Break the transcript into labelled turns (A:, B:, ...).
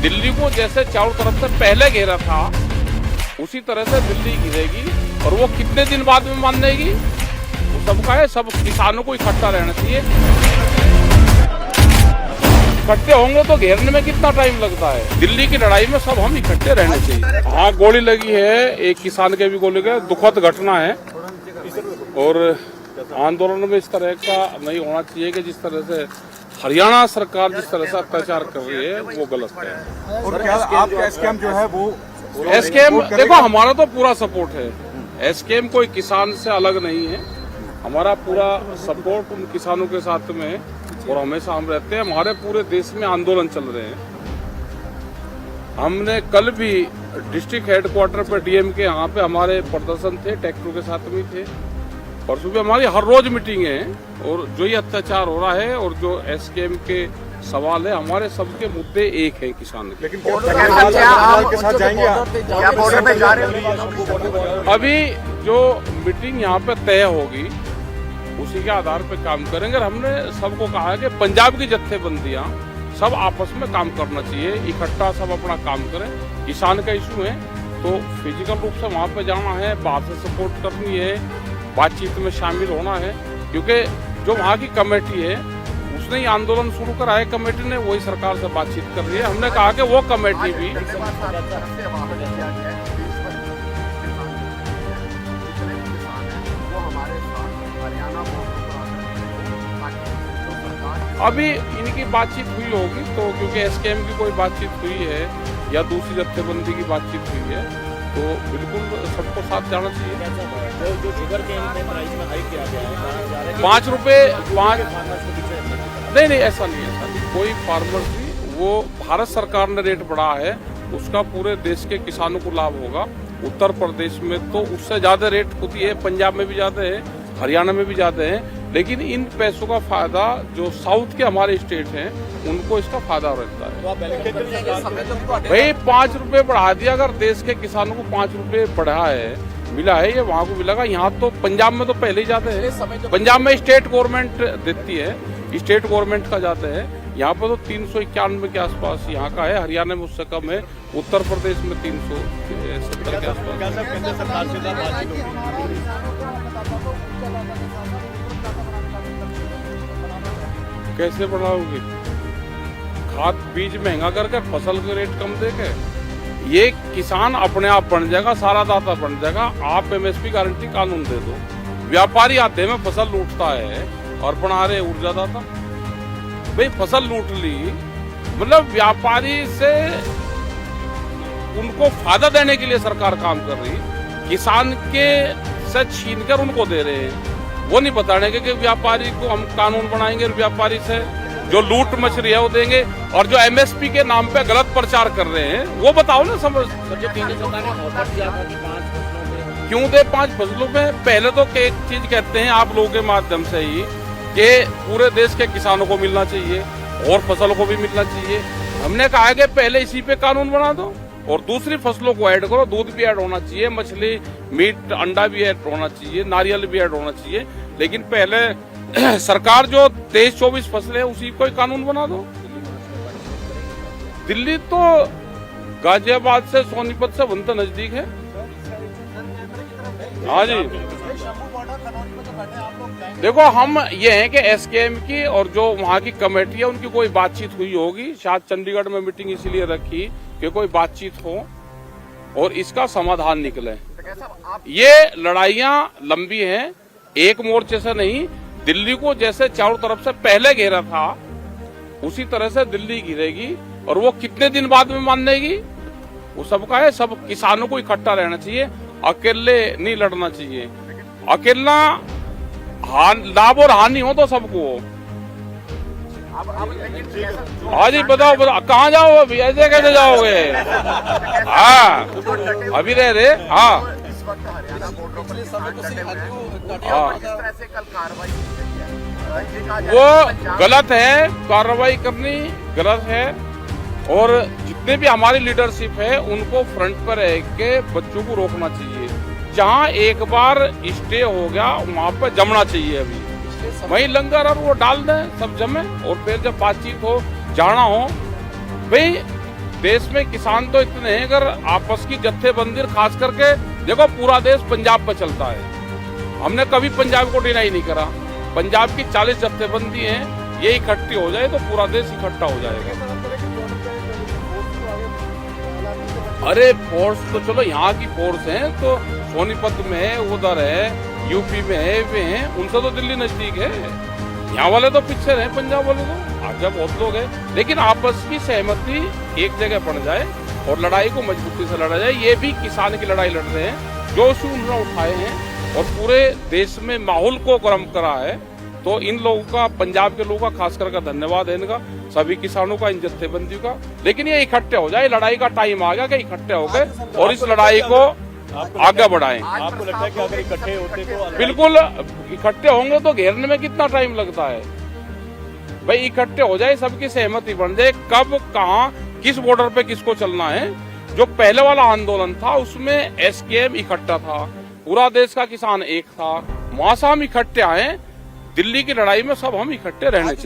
A: दिल्ली को जैसे चारों तरफ से पहले घेरा था उसी तरह से दिल्ली घिरेगी। और वो कितने दिन बाद में मानेगी वो सबका है। सब किसानों को इकट्ठा रहना चाहिए। इकट्ठे होंगे तो घेरने में कितना टाइम लगता है। दिल्ली की लड़ाई में सब हम इकट्ठे रहने चाहिए। हाँ, गोली लगी है, एक किसान के भी गोली लगी। दुखद घटना है और आंदोलन में इस तरह का नहीं होना चाहिए कि जिस तरह से हरियाणा सरकार जिस तरह से अत्याचार कर रही है वो गलत है।
B: और क्या आपका एसकेएम जो है वो
A: एसकेएम देखो, हमारा तो पूरा सपोर्ट है। एसकेएम कोई किसान से अलग नहीं है। हमारा पूरा सपोर्ट उन किसानों के साथ में है और हमेशा हम रहते हैं। हमारे पूरे देश में आंदोलन चल रहे हैं। हमने कल भी डिस्ट्रिक्ट हेडक्वार्टर पे डीएम के यहाँ पे हमारे प्रदर्शन थे, ट्रैक्टर के साथ में थे। और सुबह हमारी हर रोज मीटिंग है और जो ये अत्याचार हो रहा है और जो एसकेएम के सवाल है, हमारे सबके मुद्दे एक है किसान के।
B: लेकिन के साथ जाएंगे
A: अभी जो मीटिंग यहाँ पे तय होगी उसी के आधार पे काम करेंगे। और हमने सबको कहा है कि पंजाब की जत्थेबंदियां सब आपस में काम करना चाहिए, इकट्ठा सब अपना काम करें। किसान का इशू है तो फिजिकल रूप से वहाँ पे जाना है, बाहर से सपोर्ट करनी है, बातचीत में शामिल होना है। क्योंकि जो वहाँ की कमेटी है उसने ही आंदोलन शुरू करा है, कमेटी ने वही सरकार से बातचीत कर रही है। हमने कहा कि वो कमेटी भी अभी इनकी बातचीत हुई होगी तो, क्योंकि एसकेएम की कोई बातचीत हुई है या दूसरी जत्थेबंदी की बातचीत हुई है तो बिल्कुल सबको साथ जाना चाहिए।
C: जो शुगर केन में प्राइस में हाइक किया गया है
A: 5 रुपए 5 नहीं ऐसा नहीं कोई फार्मर्स नहीं, वो भारत सरकार ने रेट बढ़ा है, उसका पूरे देश के किसानों को लाभ होगा। उत्तर प्रदेश में तो उससे ज्यादा रेट होती है, पंजाब में भी ज्यादा है, हरियाणा में भी ज्यादा है। लेकिन इन पैसों का फायदा जो साउथ के हमारे स्टेट हैं उनको इसका फायदा रहता है। भाई 5 रुपए बढ़ा दिया, अगर देश के किसानों को 5 रुपए बढ़ा है, मिला है, ये वहाँ को मिलेगा। यहाँ तो पंजाब में तो पहले ही जाते हैं। पंजाब में स्टेट गवर्नमेंट देती है, स्टेट गवर्नमेंट का जाता है। यहाँ पर तो 391 के आसपास यहाँ का है, हरियाणा में उससे कम है, उत्तर प्रदेश में 370 के आसपास। कैसे बढ़ाओगे? खाद बीज महंगा करके फसल के रेट कम देके ये किसान अपने आप बन जाएगा, सारा दाता बन जाएगा। आप एमएसपी गारंटी कानून दे दो, व्यापारी आते में फसल लूटता है और बना रहे ऊर्जा दाता। भाई फसल लूट ली, मतलब व्यापारी से उनको फायदा देने के लिए सरकार काम कर रही, किसान के से छीन कर उनको दे रहे हैं। वो नहीं बताने के कि व्यापारी को हम कानून बनाएंगे और व्यापारी से जो लूट मच रही है वो देंगे। और जो एमएसपी के नाम पे गलत प्रचार कर रहे हैं वो बताओ ना। समझ क्यों दे 5 फसलों पे? पहले तो एक चीज कहते हैं आप लोगों के माध्यम से ही कि पूरे देश के किसानों को मिलना चाहिए और फसलों को भी मिलना चाहिए। हमने कहा कि पहले इसी पे कानून बना दो और दूसरी फसलों को ऐड करो। दूध भी ऐड होना चाहिए, मछली, मीट, अंडा भी ऐड होना चाहिए, नारियल भी ऐड होना चाहिए। लेकिन पहले सरकार जो 23-24 फसलें है उसी को कानून बना दो। दिल्ली तो गाजियाबाद से, सोनीपत से बनता नजदीक है। हाँ जी, देखो हम ये हैं कि एसकेएम की और जो वहाँ की कमेटी है उनकी कोई बातचीत हुई होगी। शायद चंडीगढ़ में मीटिंग इसीलिए रखी कि कोई बातचीत हो और इसका समाधान निकले। ये लड़ाइयाँ लंबी हैं, एक मोर्चे से नहीं। दिल्ली को जैसे चारों तरफ से पहले घेरा था उसी तरह से दिल्ली घिरेगी। और वो कितने दिन बाद में मानेगी वो सबका है। सब किसानों को इकट्ठा रहना चाहिए, अकेले नहीं लड़ना चाहिए। अकेला लाभ और हानि हो तो सबको। हाँ जी, बताओ कहाँ जाओ अभी? ऐसे कैसे जाओगे? हाँ अभी रहे। हाँ वो गलत है, कार्रवाई करनी गलत है। और जितने भी हमारी लीडरशिप है उनको फ्रंट पर रह के बच्चों को रोकना चाहिए। जहाँ एक बार स्टे हो गया वहाँ पर जमना चाहिए। अभी वही लंगर और वो डाल दें, सब जमे और फिर जब बातचीत हो, जाना हो। भाई देश में किसान तो इतने हैं, अगर आपस की जत्थेबंदी खास करके देखो पूरा देश पंजाब पे चलता है। हमने कभी पंजाब को डिनाई नहीं करा। पंजाब की 40 जत्थेबंदी हैं, ये इकट्ठी हो जाए तो पूरा देश इकट्ठा हो जाएगा। अरे फोर्स तो चलो यहाँ की फोर्स है, तो सोनीपत में है, उधर है, यूपी में है, वे हैं, उनसे तो दिल्ली नजदीक है। यहाँ वाले तो पीछे रहे, पंजाब वाले तो आगे बहुत लोग हैं। लेकिन आपस की सहमति एक जगह पड़ जाए और लड़ाई को मजबूती से लड़ा जाए। ये भी किसान की लड़ाई लड़ रहे हैं, जो इशू उन्होंने उठाए हैं और पूरे देश में माहौल को गर्म करा है। तो इन लोगों का, पंजाब के लोगों का खास करके धन्यवाद है इनका, सभी किसानों का, इन जत्थेबंदियों का। लेकिन ये इकट्ठे हो जाए, लड़ाई का टाइम आ गया कि इकट्ठे हो गए और इस लड़ाई को आगे बढ़ाएं।
C: आपको लगता है कि अगर इकट्ठे होते तो
A: बिल्कुल इकट्ठे होंगे तो घेरने में कितना टाइम लगता है भाई। इकट्ठे हो जाए, सबकी सहमति बन जाए, कब कहाँ किस बॉर्डर पे किसको चलना है। जो पहले वाला आंदोलन था उसमें एसकेएम इकट्ठा था, पूरा देश का किसान एक था, वहां से हम इकट्ठे आए। दिल्ली की लड़ाई में सब हम इकट्ठे रहने चाहिए।